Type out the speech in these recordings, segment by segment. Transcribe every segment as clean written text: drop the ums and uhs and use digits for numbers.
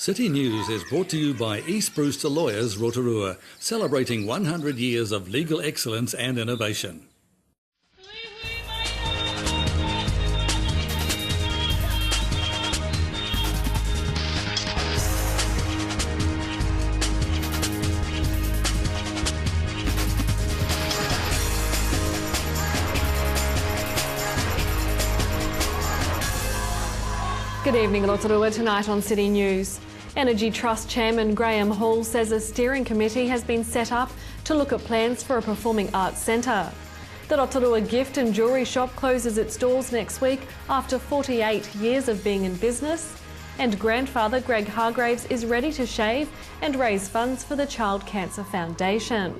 City News is brought to you by East Brewster Lawyers Rotorua, celebrating 100 years of legal excellence and innovation. Good evening, Rotorua. Tonight on City News. Energy Trust Chairman Graham Hall says a steering committee has been set up to look at plans for a performing arts centre. The Rotorua gift and jewellery shop closes its doors next week after 48 years of being in business. And grandfather Greg Hargraves is ready to shave and raise funds for the Child Cancer Foundation.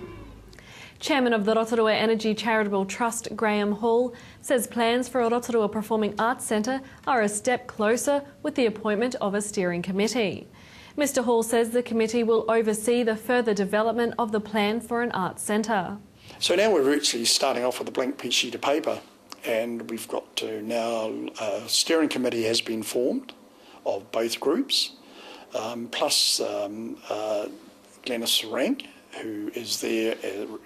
Chairman of the Rotorua Energy Charitable Trust, Graham Hall, says plans for a Rotorua Performing Arts Centre are a step closer with the appointment of a steering committee. Mr Hall says the committee will oversee the further development of the plan for an arts centre. So now we're actually starting off with a blank sheet of paper, and we've got to now, a steering committee has been formed of both groups, plus Glenys Rank, who is there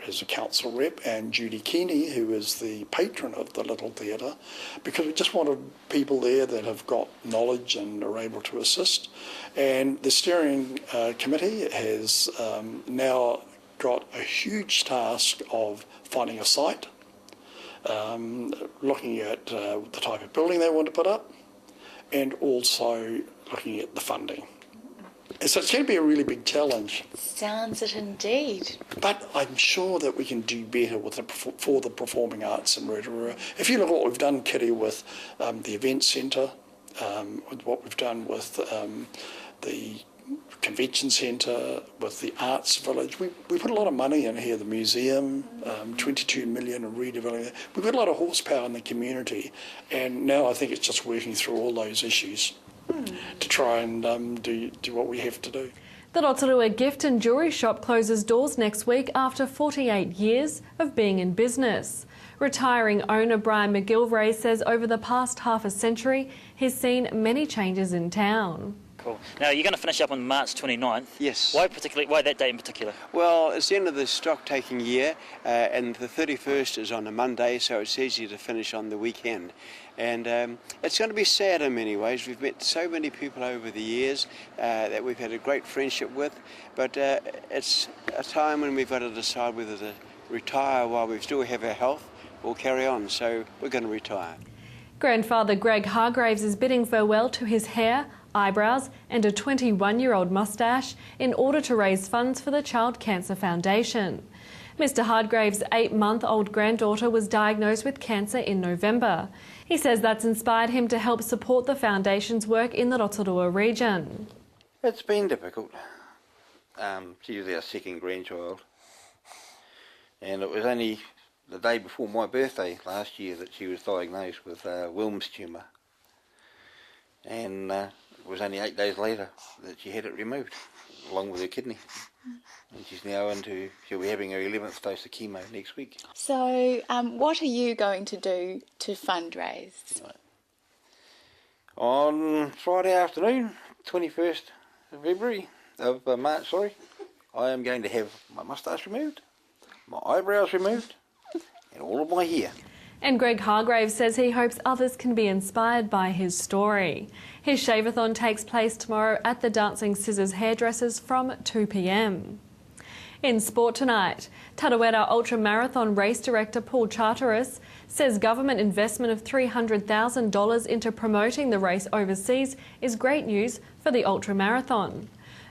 as a council rep, and Judy Keeney, who is the patron of the Little Theatre, because we just wanted people there that have got knowledge and are able to assist. And the steering committee has now got a huge task of finding a site, looking at the type of building they want to put up, and also looking at the funding. So it's going to be a really big challenge. Sounds it indeed. But I'm sure that we can do better with for the performing arts in Rotorua. If you look at what we've done, Kitty, with the event centre, with what we've done with the convention centre, with the arts village, we put a lot of money in here, the museum, 22 million in redeveloping. We've got a lot of horsepower in the community, and now I think it's just working through all those issues to try and do what we have to do. The Rotorua gift and jewellery shop closes doors next week after 48 years of being in business. Retiring owner Brian McGilvray says over the past half a century he's seen many changes in town. Cool. Now you're going to finish up on March 29th. Yes. Why that day in particular? Well, it's the end of the stock taking year, and the 31st is on a Monday, so it's easy to finish on the weekend. And it's going to be sad in many ways. We've met so many people over the years that we've had a great friendship with, but it's a time when we've got to decide whether to retire while we still have our health or carry on, so we're going to retire. Grandfather Greg Hargraves is bidding farewell to his hair, eyebrows and a 21-year-old moustache in order to raise funds for the Child Cancer Foundation. Mr Hargraves' 8-month-old granddaughter was diagnosed with cancer in November. He says that's inspired him to help support the foundation's work in the Rotorua region. It's been difficult. She was our second grandchild, and it was only the day before my birthday last year that she was diagnosed with Wilms tumour, and it was only 8 days later that she had it removed, along with her kidney. And she's now she'll be having her 11th dose of chemo next week. So what are you going to do to fundraise? On Friday afternoon, 21st of March, I am going to have my moustache removed, my eyebrows removed, and all of my hair. And Greg Hargraves says he hopes others can be inspired by his story. His shave-a-thon takes place tomorrow at the Dancing Scissors Hairdressers from 2 p.m. In sport tonight, Tarawera Ultra Marathon race director Paul Charteris says government investment of $300,000 into promoting the race overseas is great news for the Ultra Marathon.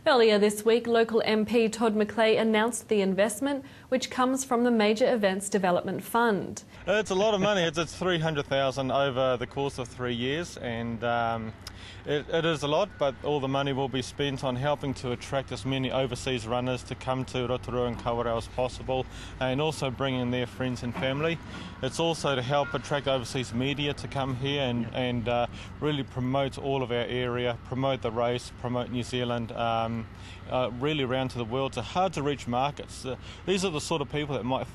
Earlier this week, local MP Todd McClay announced the investment, which comes from the Major Events Development Fund. It's a lot of money. It's $300,000 over the course of 3 years, and it is a lot, but all the money will be spent on helping to attract as many overseas runners to come to Rotorua and Kawerau as possible, and also bringing their friends and family. It's also to help attract overseas media to come here and really promote all of our area, promote the race, promote New Zealand, really around to the world. It's hard to reach markets. These are the sort of people that might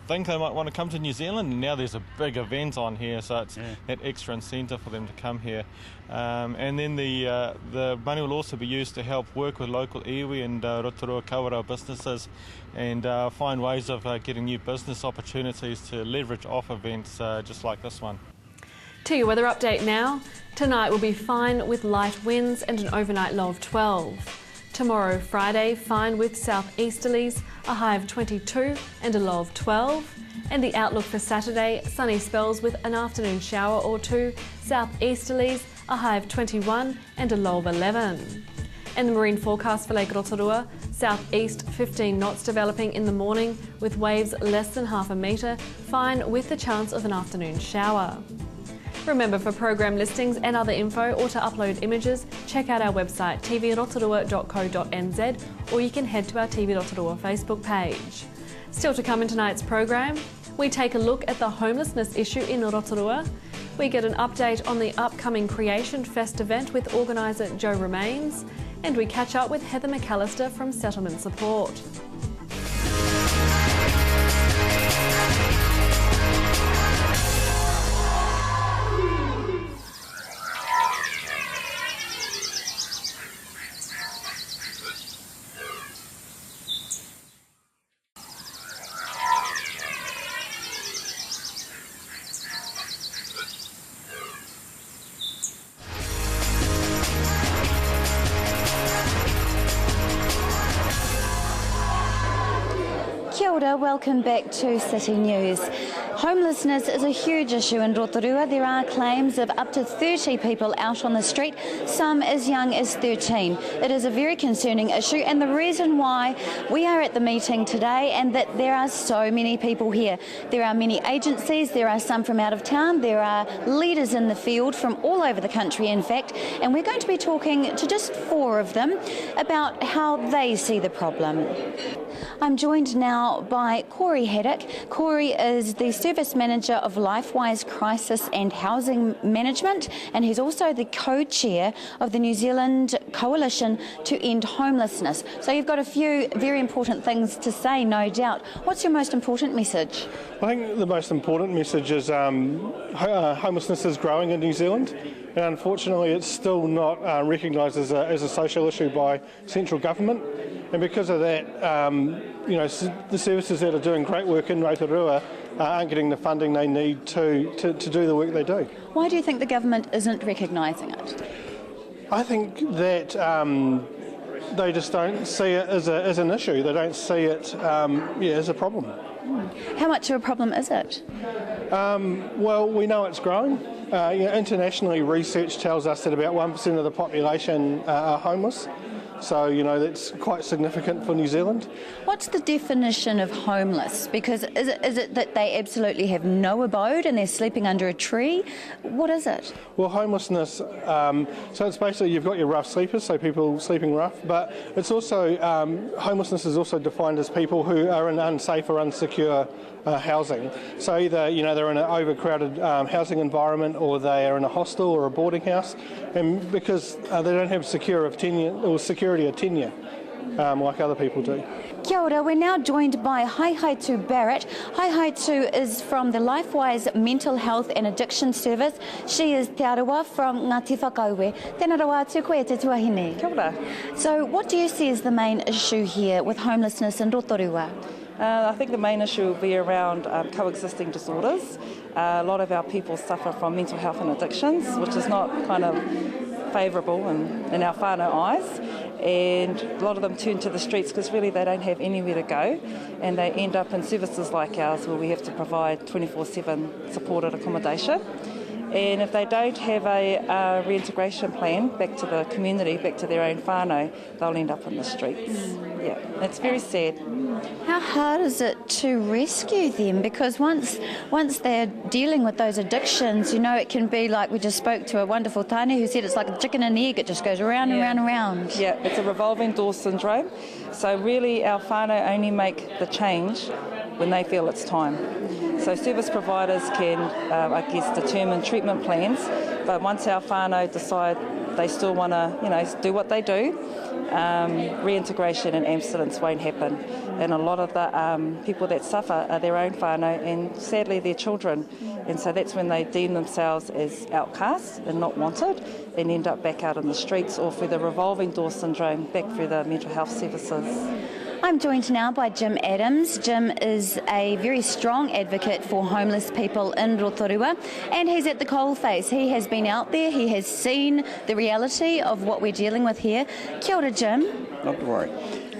think they might want to come to New Zealand, and now there's a big event on here, so it's that extra incentive for them to come here. And then the money will also be used to help work with local iwi and Rotorua kawerau businesses and find ways of getting new business opportunities to leverage off events just like this one. To your weather update now. Tonight will be fine with light winds and an overnight low of 12. Tomorrow, Friday, fine with southeasterlies, a high of 22 and a low of 12. And the outlook for Saturday, sunny spells with an afternoon shower or two, southeasterlies, a high of 21 and a low of 11. And the marine forecast for Lake Rotorua, southeast 15 knots developing in the morning with waves less than half a metre, fine with the chance of an afternoon shower. Remember, for program listings and other info or to upload images, check out our website tvrotorua.co.nz, or you can head to our TV Rotorua Facebook page. Still to come in tonight's program, we take a look at the homelessness issue in Rotorua. We get an update on the upcoming Creation Fest event with organiser Joe Remains, and we catch up with Heather McAllister from Settlement Support. Kia ora, welcome back to City News. Homelessness is a huge issue in Rotorua. There are claims of up to 30 people out on the street, some as young as 13. It is a very concerning issue, and the reason why we are at the meeting today and that there are so many people here. There are many agencies, there are some from out of town, there are leaders in the field from all over the country in fact, and we're going to be talking to just 4 of them about how they see the problem. I'm joined now by Corey Haddock. Corey is the Service Manager of LifeWise Crisis and Housing Management, and he's also the co-chair of the New Zealand Coalition to End Homelessness. So you've got a few very important things to say, no doubt. What's your most important message? I think the most important message is homelessness is growing in New Zealand, and unfortunately it's still not recognised as a social issue by central government. And because of that, the services that are doing great work in Rotorua aren't getting the funding they need to do the work they do. Why do you think the government isn't recognising it? I think that they just don't see it as an issue. They don't see it as a problem. How much of a problem is it? Well, we know it's growing. Internationally, research tells us that about 1% of the population are homeless. So, that's quite significant for New Zealand. What's the definition of homeless? Because is it that they absolutely have no abode and they're sleeping under a tree? What is it? Well, homelessness, so it's basically you've got your rough sleepers, so people sleeping rough, but it's also, homelessness is also defined as people who are in unsafe or unsecure housing. So either, they're in an overcrowded housing environment, or they are in a hostel or a boarding house, and because they don't have security or tenure like other people do. Kia ora, we're now joined by Haihaitu Barrett. Haihaitu is from the LifeWise Mental Health and Addiction Service. She is te arawa from Ngāti Whakauwe. Tēnā rawa atu koe te tuahine. Kia ora. So what do you see as the main issue here with homelessness in Rotorua? I think the main issue will be around coexisting disorders. A lot of our people suffer from mental health and addictions, which is not kind of favourable in our whānau eyes. And a lot of them turn to the streets because really they don't have anywhere to go, and they end up in services like ours where we have to provide 24/7 supported accommodation. And if they don't have a reintegration plan back to the community, back to their own whānau, they'll end up in the streets. Yeah, it's very sad. How hard is it to rescue them? Because once they're dealing with those addictions, it can be like we just spoke to a wonderful tāne who said it's like a chicken and egg, it just goes around and round and round. Yeah, it's a revolving door syndrome. So really our whānau only make the change when they feel it's time. So service providers can, determine treatment plans, but once our whānau decide they still want to, do what they do, reintegration and abstinence won't happen. And a lot of the people that suffer are their own whānau and sadly their children. And so that's when they deem themselves as outcasts and not wanted and end up back out in the streets or through the revolving door syndrome, back through the mental health services. I'm joined now by Jim Adams. Jim is a very strong advocate for homeless people in Rotorua, and he's at the coalface. He has been out there, he has seen the reality of what we're dealing with here. Kia ora, Jim. Not to worry.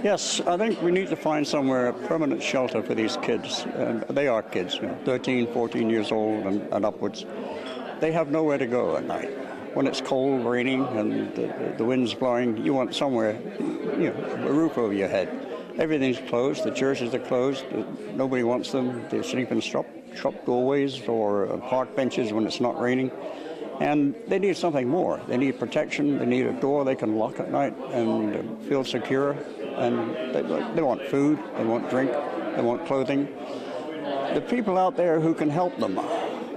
Yes, I think we need to find somewhere a permanent shelter for these kids. They are kids, 13, 14 years old and upwards. They have nowhere to go at night. When it's cold, raining, and the wind's blowing, you want somewhere, a roof over your head. Everything's closed. The churches are closed. Nobody wants them. They sleep in shop doorways or park benches when it's not raining. And they need something more. They need protection. They need a door they can lock at night and feel secure. And they want food. They want drink. They want clothing. The people out there who can help them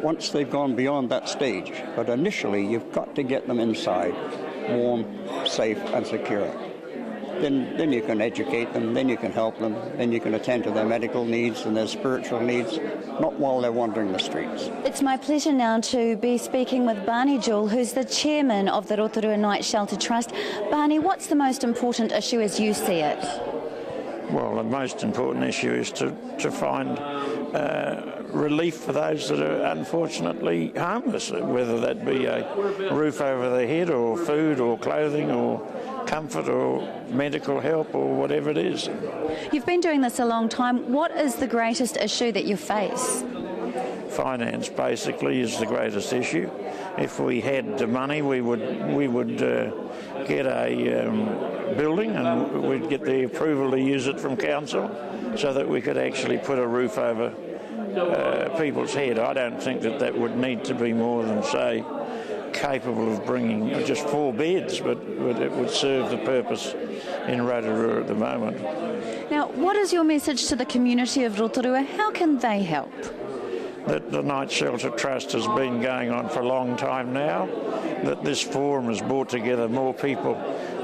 once they've gone beyond that stage. But initially, you've got to get them inside, warm, safe, and secure. Then you can educate them, then you can help them, then you can attend to their medical needs and their spiritual needs, not while they're wandering the streets. It's my pleasure now to be speaking with Barney Jewell, who's the chairman of the Rotorua Night Shelter Trust. Barney, what's the most important issue as you see it? Well, the most important issue is to find relief for those that are unfortunately homeless, whether that be a roof over their head or food or clothing or comfort or medical help or whatever it is. You've been doing this a long time. What is the greatest issue that you face? Finance basically is the greatest issue. If we had the money, we would get a building and we'd get the approval to use it from council so that we could actually put a roof over people's head. I don't think that would need to be more than, say, capable of bringing just 4 beds, but it would serve the purpose in Rotorua at the moment. Now, what is your message to the community of Rotorua? How can they help? That the Night Shelter Trust has been going on for a long time now, that this forum has brought together more people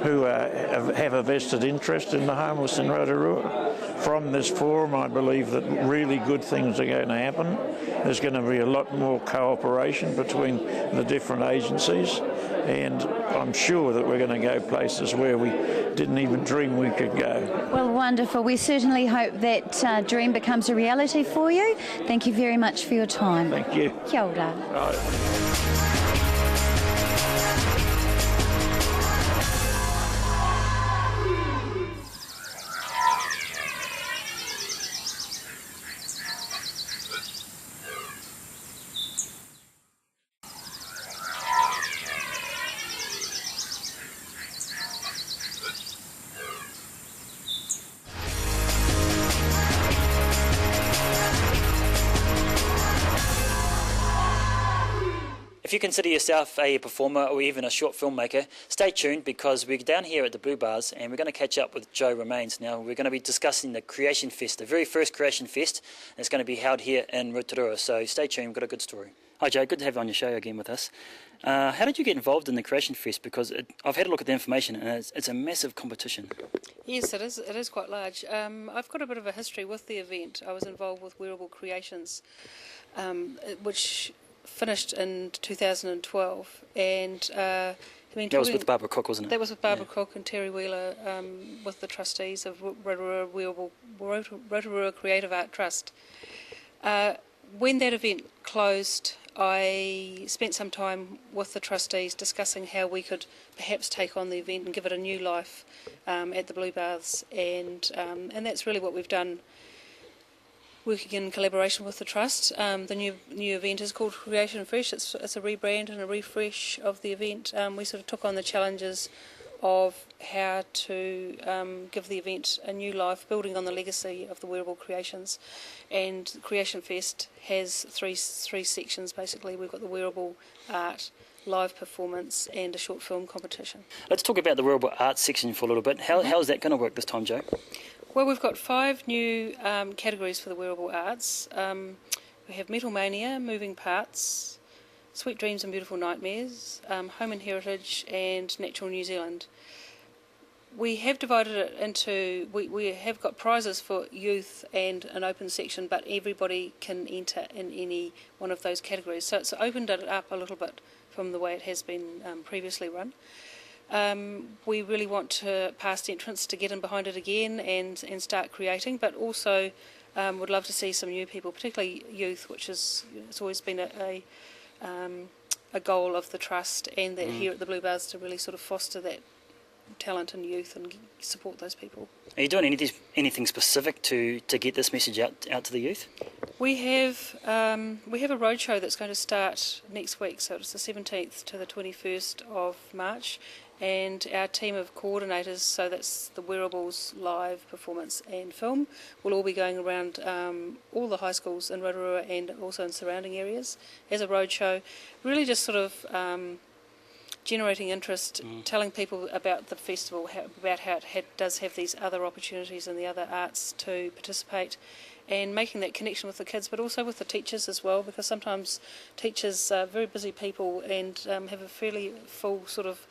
who have a vested interest in the homeless in Rotorua. From this forum, I believe that really good things are going to happen. There's going to be a lot more cooperation between the different agencies, and I'm sure that we're going to go places where we didn't even dream we could go. Well, wonderful. We certainly hope that dream becomes a reality for you. Thank you very much for your time. Thank you. Kia ora. Right. If you consider yourself a performer or even a short filmmaker, stay tuned because we're down here at the Blue Bars and we're going to catch up with Joe Romains. Now, we're going to be discussing the Creation Fest, the very first Creation Fest. It's going to be held here in Rotorua, so stay tuned, we've got a good story. Hi Joe, good to have you on your show again with us. How did you get involved in the Creation Fest? Because I've had a look at the information and it's a massive competition. Yes, it is. It is quite large. I've got a bit of a history with the event. I was involved with Wearable Creations, which finished in 2012, and that was with Barbara Cook, wasn't it? That was with Barbara Cook and Terry Wheeler, with the trustees of Rotorua Creative Art Trust. When that event closed, I spent some time with the trustees discussing how we could perhaps take on the event and give it a new life at the Blue Baths, and that's really what we've done. Working in collaboration with the Trust. The new event is called Creation Fresh. It's a rebrand and a refresh of the event. We sort of took on the challenges of how to give the event a new life, building on the legacy of the Wearable Creations. And Creation Fest has three sections basically. We've got the wearable art, live performance and a short film competition. Let's talk about the wearable art section for a little bit. How is that going to work this time, Joe? Well, we've got 5 new categories for the wearable arts. We have Metal Mania, Moving Parts, Sweet Dreams and Beautiful Nightmares, Home and Heritage, and Natural New Zealand. We have divided it into, we have got prizes for youth and an open section, but everybody can enter in any one of those categories. So it's opened it up a little bit from the way it has been previously run. We really want past entrants to get in behind it again and start creating, but also would love to see some new people, particularly youth, which is it's always been a goal of the Trust and that here at the Blue Bars to really sort of foster that talent and youth and support those people. Are you doing anything specific to get this message out to the youth? We have a roadshow that's going to start next week, so it's the 17th to the 21st of March, and our team of coordinators, so that's the wearables, live, performance and film, will all be going around all the high schools in Rotorua and also in surrounding areas as a roadshow, really just sort of generating interest, telling people about the festival, about how it does have these other opportunities and the other arts to participate, and making that connection with the kids, but also with the teachers as well, because sometimes teachers are very busy people and have a fairly full sort of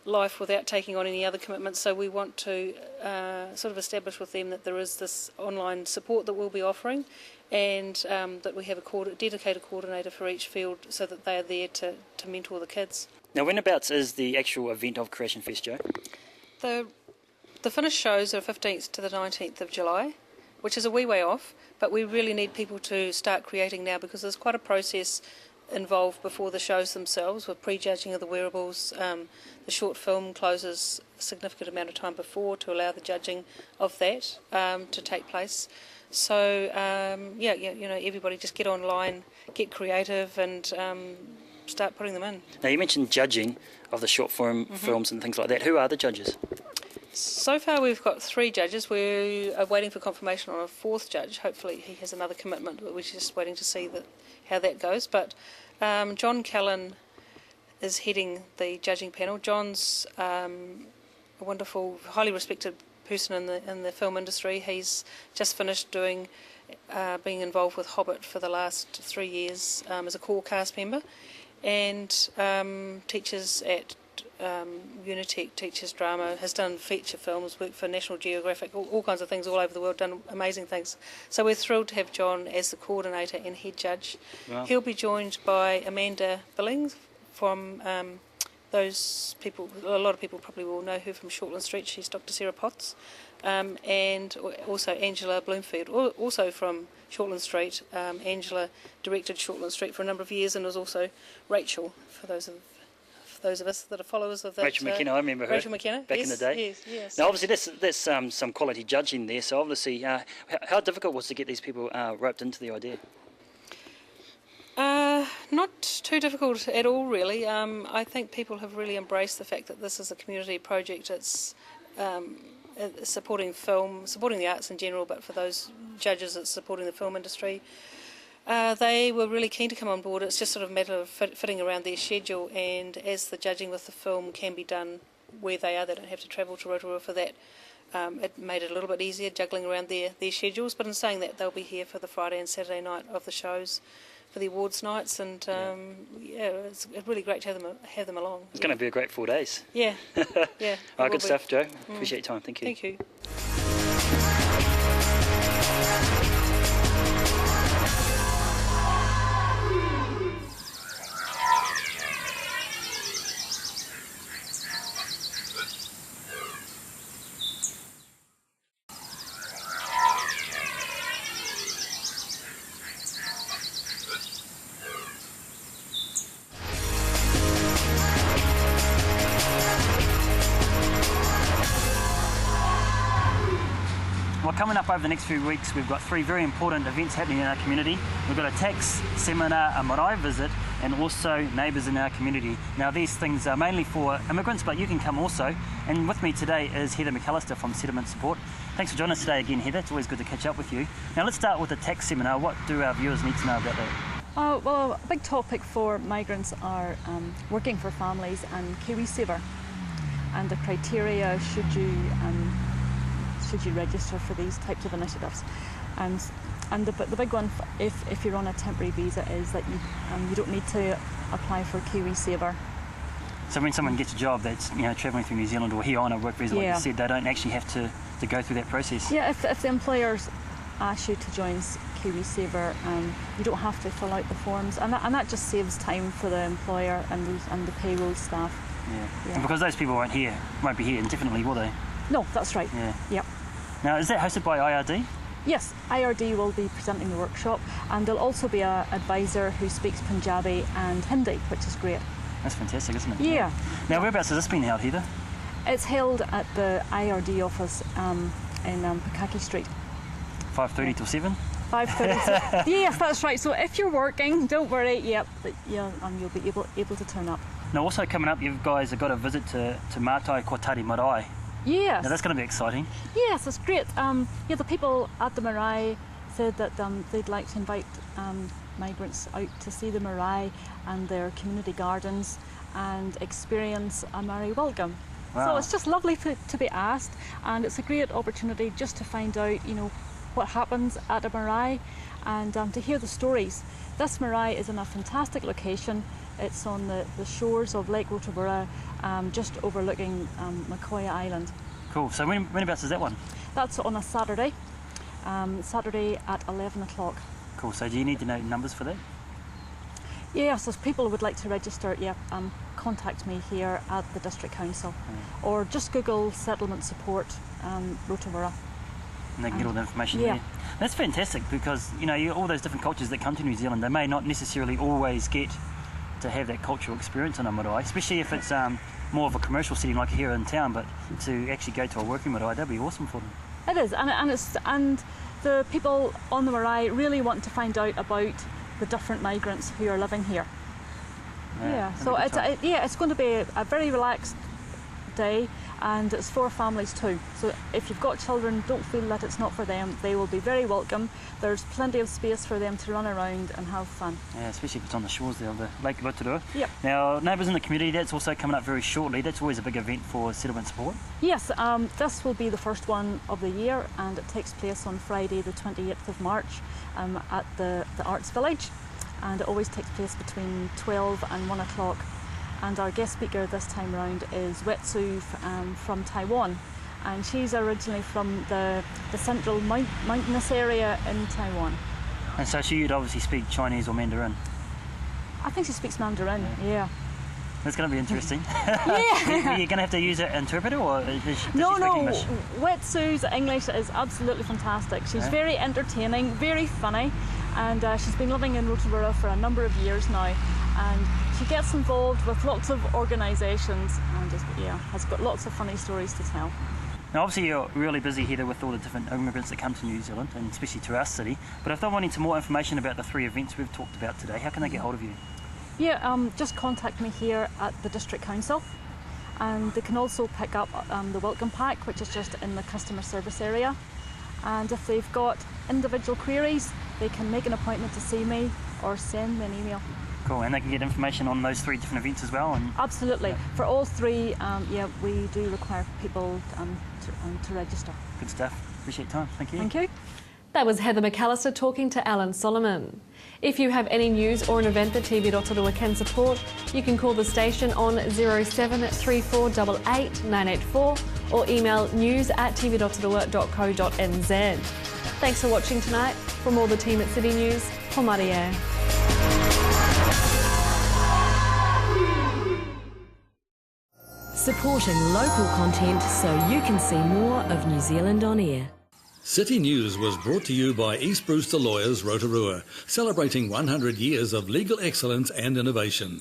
life without taking on any other commitments. So we want to sort of establish with them that there is this online support that we'll be offering, and that we have a dedicated coordinator for each field so that they are there to mentor the kids. Now, whenabouts is the actual event of Creation Fest, Jo? The finished shows are 15th to the 19th of July, which is a wee way off, but we really need people to start creating now because there's quite a process involved before the shows themselves with prejudging of the wearables. The short film closes a significant amount of time before to allow the judging of that to take place. So, everybody just get online, get creative and start putting them in. Now, you mentioned judging of the short form films and things like that. Who are the judges? So far we've got 3 judges. We are waiting for confirmation on a 4th judge. Hopefully he has another commitment, but we're just waiting to see how that goes. But John Callan is heading the judging panel. John's a wonderful, highly respected person in the film industry. He's just finished being involved with Hobbit for the last 3 years as a core cast member, and teaches at Unitec, teaches drama, has done feature films, worked for National Geographic, all kinds of things all over the world, done amazing things. So we're thrilled to have John as the coordinator and head judge. Wow. He'll be joined by Amanda Billings from those people, a lot of people probably will know her from Shortland Street, she's Dr. Sarah Potts, and also Angela Bloomfield, also from Shortland Street. Angela directed Shortland Street for a number of years and was also Rachel, for those of us that are followers of that. Rachel McKenna, I remember her. Rachel McKenna, back in the day. Yes. Now, obviously, there's some quality judging there. So, obviously, how difficult was it to get these people roped into the idea? Not too difficult at all, really. I think people have really embraced the fact that this is a community project. It's supporting film, supporting the arts in general, but for those judges, it's supporting the film industry. They were really keen to come on board. It's just sort of a matter of fitting around their schedule, and as the judging with the film can be done where they are, they don't have to travel to Rotorua for that. It made it a little bit easier juggling around their schedules, but in saying that, they'll be here for the Friday and Saturday night of the shows, for the awards nights, and it's really great to have them along. It's going to be a great 4 days. Yeah. All right, good stuff, Jo. Appreciate your time. Thank you. Thank you. Well, coming up over the next few weeks, we've got 3 very important events happening in our community. We've got a tax seminar, a marae visit, and also neighbours in our community. Now, these things are mainly for immigrants, but you can come also. And with me today is Heather McAllister from Settlement Support. Thanks for joining us today again, Heather. It's always good to catch up with you. Now, let's start with the tax seminar. What do our viewers need to know about that? Well, a big topic for migrants are working for families and KiwiSaver, and the criteria should you register for these types of initiatives. And the big one, if you're on a temporary visa, is that you don't need to apply for KiwiSaver. So when someone gets a job that's travelling through New Zealand or here on a work visa, like you said, they don't actually have to go through that process. Yeah, if the employers ask you to join KiwiSaver, you don't have to fill out the forms, and that just saves time for the employer and the payroll staff. Yeah. And because those people won't be here indefinitely, will they? No, that's right. Yeah. Yep. Now, is that hosted by IRD? Yes, IRD will be presenting the workshop, and there'll also be an advisor who speaks Punjabi and Hindi, which is great. That's fantastic, isn't it? Yeah. Now, whereabouts has this been held, Heather? It's held at the IRD office in Pukaki Street. 5:30 till 7? 5:30. Yes, that's right. So if you're working, don't worry. Yep, you'll be able to turn up. Now, also coming up, you guys have got a visit to Mātai Kotari Marae. Yes. Now, that's going to be exciting. Yes, it's great. The people at the marae said that they'd like to invite migrants out to see the marae and their community gardens and experience a marae welcome. Wow. So it's just lovely to be asked, and it's a great opportunity just to find out, what happens at a marae and to hear the stories. This marae is in a fantastic location. It's on the shores of Lake Rotorua, just overlooking Makoia Island. Cool. So whenabouts is that one? That's on a Saturday, Saturday at 11 o'clock. Cool. So do you need to know numbers for that? Yes, if people would like to register, contact me here at the District Council, or just Google Settlement Support Rotorua. And they can get all the information there. That's fantastic, because all those different cultures that come to New Zealand, they may not necessarily always get to have that cultural experience on a marae, especially if it's more of a commercial setting like here in town. But to actually go to a working marae, that'd be awesome for them. It is, and the people on the marae really want to find out about the different migrants who are living here. So it's going to be a very relaxed day, and it's for families too. So if you've got children, don't feel that it's not for them. They will be very welcome. There's plenty of space for them to run around and have fun. Yeah, especially if it's on the shores there of the Lake Rotorua. Yep. Now, Neighbours in the Community, that's also coming up very shortly. That's always a big event for settlement support. Yes, this will be the first one of the year, and it takes place on Friday the 28th of March at the Arts Village, and it always takes place between 12 and 1 o'clock. And our guest speaker this time round is Wetsu from Taiwan, and she's originally from the central mountainous area in Taiwan. And so she'd obviously speak Chinese or Mandarin? I think she speaks Mandarin, yeah. That's going to be interesting. Yeah. Are you going to have to use an interpreter, or does she speak No, English? Wetsu's English is absolutely fantastic. She's very entertaining, very funny, and she's been living in Rotorua for a number of years now, and she gets involved with lots of organisations and has got lots of funny stories to tell. Now, obviously you're really busy here with all the different immigrants that come to New Zealand, and especially to our city, but if they're wanting some more information about the 3 events we've talked about today, how can they get hold of you? Yeah, just contact me here at the District Council, and they can also pick up the welcome pack, which is just in the customer service area. And if they've got individual queries, they can make an appointment to see me or send me an email. Cool, and they can get information on those 3 different events as well? Absolutely. For all 3, we do require people to register. Good stuff. Appreciate your time. Thank you. Thank you. That was Heather McAllister talking to Alan Solomon. If you have any news or an event that TV Rotorua can support, you can call the station on 073488 984 or email news@tvrotorua.co.nz. Thanks for watching tonight. From all the team at City News, Homaria. Supporting local content so you can see more of New Zealand on air. City News was brought to you by East Brewster Lawyers Rotorua, celebrating 100 years of legal excellence and innovation.